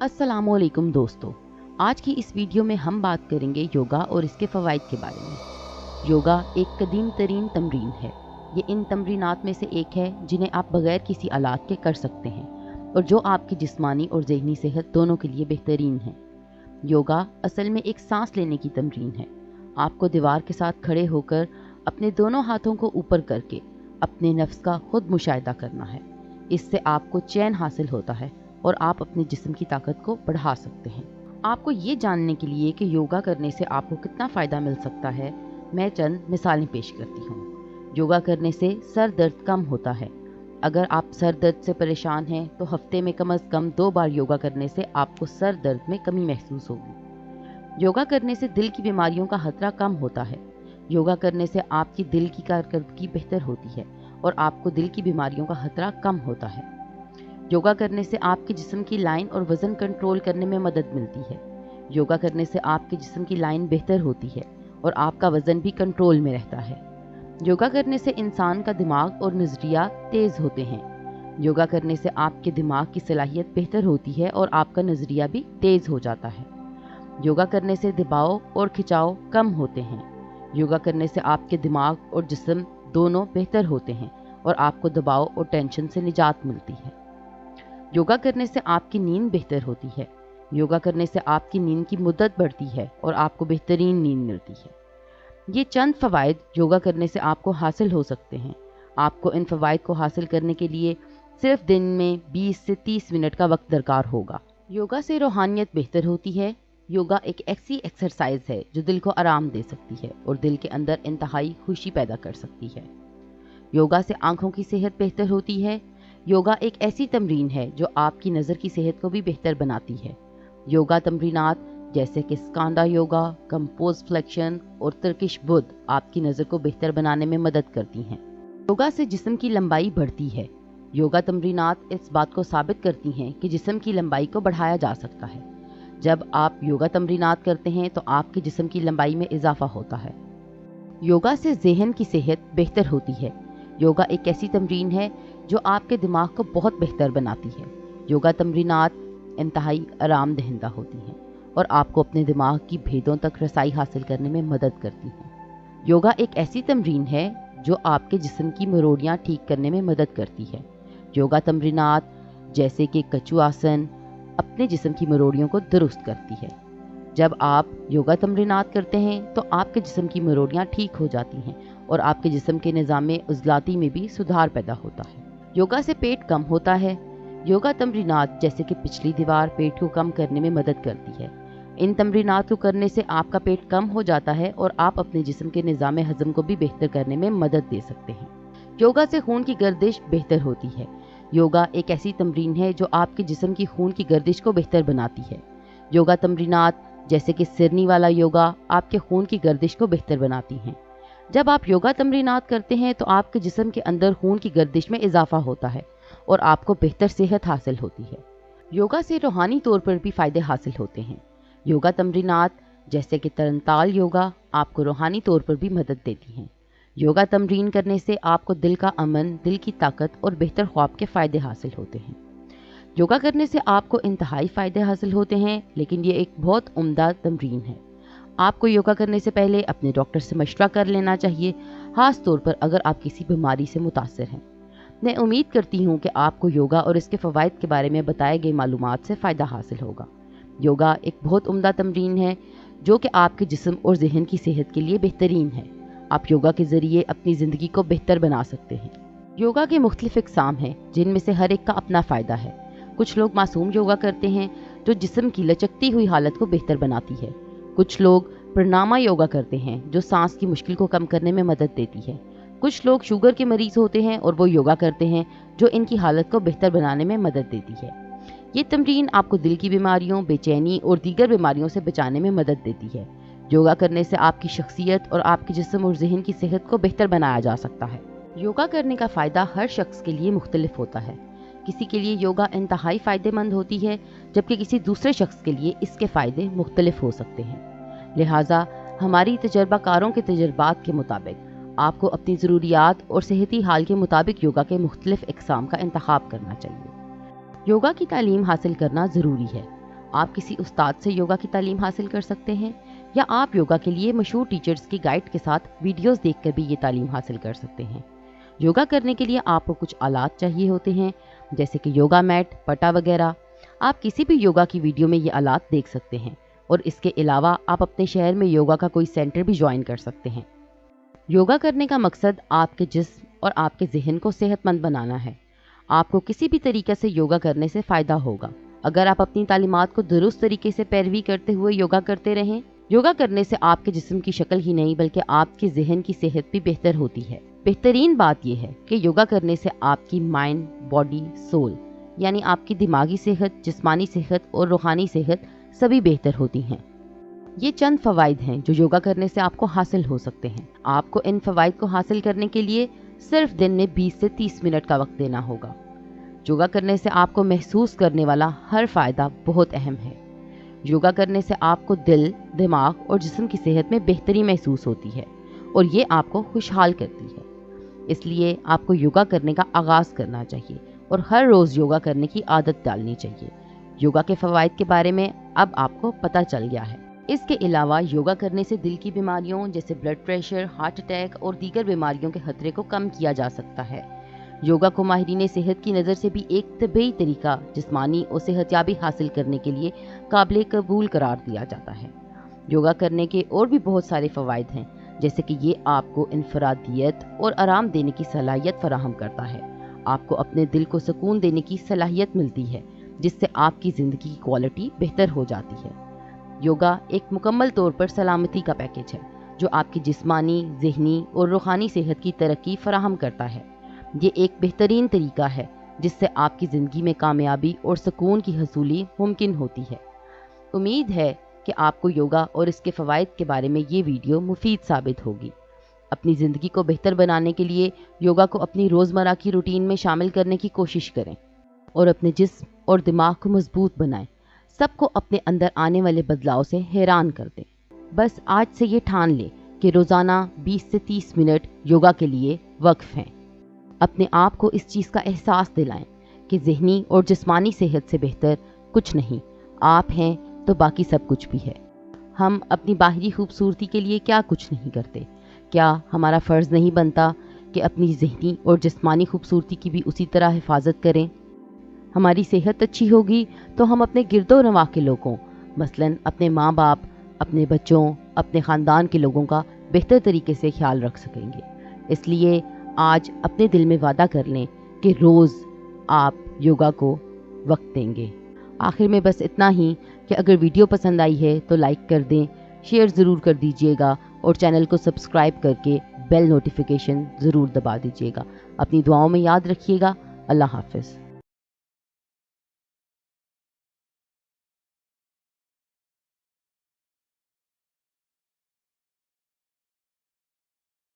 अस्सलामुअलैकुम दोस्तों, आज की इस वीडियो में हम बात करेंगे योगा और इसके फ़वाइद के बारे में। योगा एक कदीम तरीन तमरीन है। ये इन तमरीनात में से एक है जिन्हें आप बग़ैर किसी आलात के कर सकते हैं और जो आपकी जिस्मानी और ज़हनी सेहत दोनों के लिए बेहतरीन है। योगा असल में एक सांस लेने की तमरीन है। आपको दीवार के साथ खड़े होकर अपने दोनों हाथों को ऊपर करके अपने नफ्स का खुद मुशाहिदा करना है। इससे आपको चैन हासिल होता है और आप अपने जिस्म की ताकत को बढ़ा सकते हैं। आपको ये जानने के लिए कि योगा करने से आपको कितना फ़ायदा मिल सकता है, मैं चंद मिसालें पेश करती हूँ। योगा करने से सर दर्द कम होता है। अगर आप सर दर्द से परेशान हैं तो हफ्ते में कम से कम 2 बार योगा करने से आपको सर दर्द में कमी महसूस होगी। योगा करने से दिल की बीमारियों का खतरा कम होता है। योगा करने से आपकी दिल की कारकर्दगी बेहतर होती है और आपको दिल की बीमारियों का खतरा कम होता है। योगा करने से आपके जिस्म की लाइन और वज़न कंट्रोल करने में मदद मिलती है। योगा करने से आपके जिस्म की लाइन बेहतर होती है और आपका वज़न भी कंट्रोल में रहता है। योगा करने से इंसान का दिमाग और नज़रिया तेज़ होते हैं। योगा करने से आपके दिमाग की सलाहियत बेहतर होती है और आपका नज़रिया भी तेज़ हो जाता है। योगा करने से दबाव और खिंचाव कम होते हैं। योगा करने से आपके दिमाग और जिस्म दोनों बेहतर होते हैं और आपको दबाव और टेंशन से निजात मिलती है। योगा करने से आपकी नींद बेहतर होती है। योगा करने से आपकी नींद की मुद्दत बढ़ती है और आपको बेहतरीन नींद मिलती है। ये चंद फ़वाइद योगा करने से आपको हासिल हो सकते हैं। आपको इन फ़वाइद को हासिल करने के लिए सिर्फ दिन में 20 से 30 मिनट का वक्त दरकार होगा। योगा से रूहानियत बेहतर होती है। योगा एक ऐसी एक्सरसाइज है जो दिल को आराम दे सकती है और दिल के अंदर इंतहाई खुशी पैदा कर सकती है। योगा से आंखों की सेहत बेहतर होती है। योगा एक ऐसी तमरीन है जो आपकी नज़र की सेहत को भी बेहतर बनाती है। योगा तमरीनात जैसे कि स्कांडा योगा, कंपोज फ्लेक्शन और तुर्किश बुद्ध आपकी नज़र को बेहतर बनाने में मदद करती हैं। योगा से जिस्म की लंबाई बढ़ती है। योगा तमरीनात इस बात को साबित करती हैं कि जिस्म की लंबाई को बढ़ाया जा सकता है। जब आप योगा तमरीनात करते हैं तो आपके जिस्म की लंबाई में इजाफा होता है। योगा से ज़हन की सेहत बेहतर होती है। योगा एक ऐसी तमरीन है जो आपके दिमाग को बहुत बेहतर बनाती है। योगा तमरीनात इंतहाई आराम दहिंदा होती हैं और आपको अपने दिमाग की भेदों तक रसाई हासिल करने में मदद करती हैं। योगा एक ऐसी तमरीन है जो आपके जिस्म की मरोड़ियाँ ठीक करने में मदद करती है। योगा तमरीनात जैसे कि कछु आसन अपने जिस्म की मरोड़ियों को दुरुस्त करती है। जब आप योगा तमरीनात करते हैं तो आपके जिस्म की मरोड़ियाँ ठीक हो जाती हैं और आपके जिस्म के निज़ाम उज़लाती में भी सुधार पैदा होता है। योगा से पेट कम होता है। योगा तमरीनात जैसे कि पिछली दीवार पेट को कम करने में मदद करती है। इन तमरीनात को करने से आपका पेट कम हो जाता है और आप अपने जिस्म के निज़ाम हज़म को भी बेहतर करने में मदद दे सकते हैं। योगा से खून की गर्दिश बेहतर होती है। योगा एक ऐसी तमरीन है जो आपके जिस्म की खून की गर्दिश को बेहतर बनाती है। योगा तमरीनात जैसे कि सिरनी वाला योगा आपके खून की गर्दिश को बेहतर बनाती हैं। जब आप योगा तमरीनात करते हैं तो आपके जिस्म के अंदर खून की गर्दिश में इजाफा होता है और आपको बेहतर सेहत हासिल होती है। योगा से रूहानी तौर पर भी फ़ायदे हासिल होते हैं। योगा तमरीनात जैसे कि तरनताल योगा आपको रूहानी तौर पर भी मदद देती हैं। योगा तमरीन करने से आपको दिल का अमन, दिल की ताकत और बेहतर ख्वाब के फ़ायदे हासिल होते हैं। योगा करने से आपको इंतहाई फ़ायदे हासिल होते हैं, लेकिन ये एक बहुत उम्दा तमरीन है। आपको योगा करने से पहले अपने डॉक्टर से मशवरा कर लेना चाहिए, ख़ास तौर पर अगर आप किसी बीमारी से मुतासर हैं। मैं उम्मीद करती हूँ कि आपको योगा और इसके फ़वाइद के बारे में बताए गए मालूमात से फ़ायदा हासिल होगा। योगा एक बहुत उम्दा तमरीन है जो कि आपके जिस्म और जहन की सेहत के लिए बेहतरीन है। आप योगा के ज़रिए अपनी ज़िंदगी को बेहतर बना सकते हैं। योगा के मुख्तलिफ़ इक़साम हैं जिनमें से हर एक का अपना फ़ायदा है। कुछ लोग मासूम योगा करते हैं जो जिस्म की लचकती हुई हालत को बेहतर बनाती है। कुछ लोग प्राणायाम योगा करते हैं जो सांस की मुश्किल को कम करने में मदद देती है। कुछ लोग शुगर के मरीज़ होते हैं और वो योगा करते हैं जो इनकी हालत को बेहतर बनाने में मदद देती है। ये तमरीन आपको दिल की बीमारियों, बेचैनी और दीगर बीमारियों से बचाने में मदद देती है। योगा करने से आपकी शख्सियत और आपके जिस्म और जहन की सेहत को बेहतर बनाया जा सकता है। योगा करने का फ़ायदा हर शख्स के लिए मुख्तलिफ होता है। किसी के लिए योगा इंतहाई फ़ायदेमंद होती है जबकि किसी दूसरे शख्स के लिए इसके फ़ायदे मुख्तलिफ हो सकते हैं। लिहाजा हमारी तजर्बाकारों के तजर्बात के मुताबिक आपको अपनी ज़रूरियात और सेहती हाल के मुताबिक योगा के मुख्तलिफ इक़साम का इंतखाब करना चाहिए। योगा की तालीम हासिल करना ज़रूरी है। आप किसी उस्ताद से योगा की तालीम हासिल कर सकते हैं, या आप योगा के लिए मशहूर टीचर्स की गाइड के साथ वीडियोस देखकर भी ये तालीम हासिल कर सकते हैं। योगा करने के लिए आपको कुछ आलात चाहिए होते हैं, जैसे कि योगा मैट, पटा वगैरह। आप किसी भी योगा की वीडियो में ये आलात देख सकते हैं, और इसके अलावा आप अपने शहर में योगा का कोई सेंटर भी ज्वाइन कर सकते हैं। योगा करने का मकसद आपके जिस्म और आपके जहन को सेहतमंद बनाना है। आपको किसी भी तरीके से योगा करने से फ़ायदा होगा अगर आप अपनी तालीमात को दुरुस्त तरीके से पैरवी करते हुए योगा करते रहें। योगा करने से आपके जिस्म की शक्ल ही नहीं बल्कि आपके जहन की सेहत भी बेहतर होती है। बेहतरीन बात यह है कि योगा करने से आपकी माइंड, बॉडी, सोल यानी आपकी दिमागी सेहत, जिस्मानी सेहत और रूहानी सेहत सभी बेहतर होती हैं। ये चंद फ़वाइद हैं जो योगा करने से आपको हासिल हो सकते हैं। आपको इन फ़वाइद को हासिल करने के लिए सिर्फ दिन में 20 से 30 मिनट का वक्त देना होगा। योगा करने से आपको महसूस करने वाला हर फ़ायदा बहुत अहम है। योगा करने से आपको दिल, दिमाग और जिस्म की सेहत में बेहतरी महसूस होती है और ये आपको खुशहाल करती है। इसलिए आपको योगा करने का आगाज़ करना चाहिए और हर रोज़ योगा करने की आदत डालनी चाहिए। योगा के फ़वाइद के बारे में अब आपको पता चल गया है। इसके अलावा योगा करने से दिल की बीमारियों जैसे ब्लड प्रेशर, हार्ट अटैक और दीगर बीमारियों के खतरे को कम किया जा सकता है। योगा को माहिरीन सेहत की नज़र से भी एक तबीई तरीका जिस्मानी और सेहतयाबी हासिल करने के लिए काबिल कबूल करार दिया जाता है। योगा करने के और भी बहुत सारे फ़वाइद हैं, जैसे कि ये आपको इनफरादियत और आराम देने की सलाहियत फराहम करता है। आपको अपने दिल को सुकून देने की सलाहियत मिलती है, जिससे आपकी ज़िंदगी की क्वालिटी बेहतर हो जाती है। योगा एक मुकम्मल तौर पर सलामती का पैकेज है जो आपकी जिस्मानी, ज़हनी और रूहानी सेहत की तरक्की फराहम करता है। ये एक बेहतरीन तरीका है जिससे आपकी ज़िंदगी में कामयाबी और सुकून की हसूली मुमकिन होती है। उम्मीद है कि आपको योगा और इसके फ़वाइद के बारे में ये वीडियो मुफीद साबित होगी। अपनी ज़िंदगी को बेहतर बनाने के लिए योगा को अपनी रोज़मर्रा की रूटीन में शामिल करने की कोशिश करें और अपने जिस्म और दिमाग को मजबूत बनाएं। सबको अपने अंदर आने वाले बदलाव से हैरान कर दें। बस आज से ये ठान लें कि रोज़ाना 20 से 30 मिनट योगा के लिए वक्फ हैं। अपने आप को इस चीज़ का एहसास दिलाएं कि ज़हनी और जिस्मानी सेहत से बेहतर कुछ नहीं। आप हैं तो बाकी सब कुछ भी है। हम अपनी बाहरी खूबसूरती के लिए क्या कुछ नहीं करते? क्या हमारा फ़र्ज़ नहीं बनता कि अपनी ज़हनी और जिस्मानी खूबसूरती की भी उसी तरह हिफाजत करें? हमारी सेहत अच्छी होगी तो हम अपने गिरदो नवा के लोगों, मसलन अपने माँ बाप, अपने बच्चों, अपने ख़ानदान के लोगों का बेहतर तरीके से ख्याल रख सकेंगे। इसलिए आज अपने दिल में वादा कर लें कि रोज़ आप योगा को वक्त देंगे। आखिर में बस इतना ही कि अगर वीडियो पसंद आई है तो लाइक कर दें, शेयर ज़रूर कर दीजिएगा और चैनल को सब्सक्राइब करके बेल नोटिफिकेशन ज़रूर दबा दीजिएगा। अपनी दुआओं में याद रखिएगा। अल्लाह हाफ़िज़।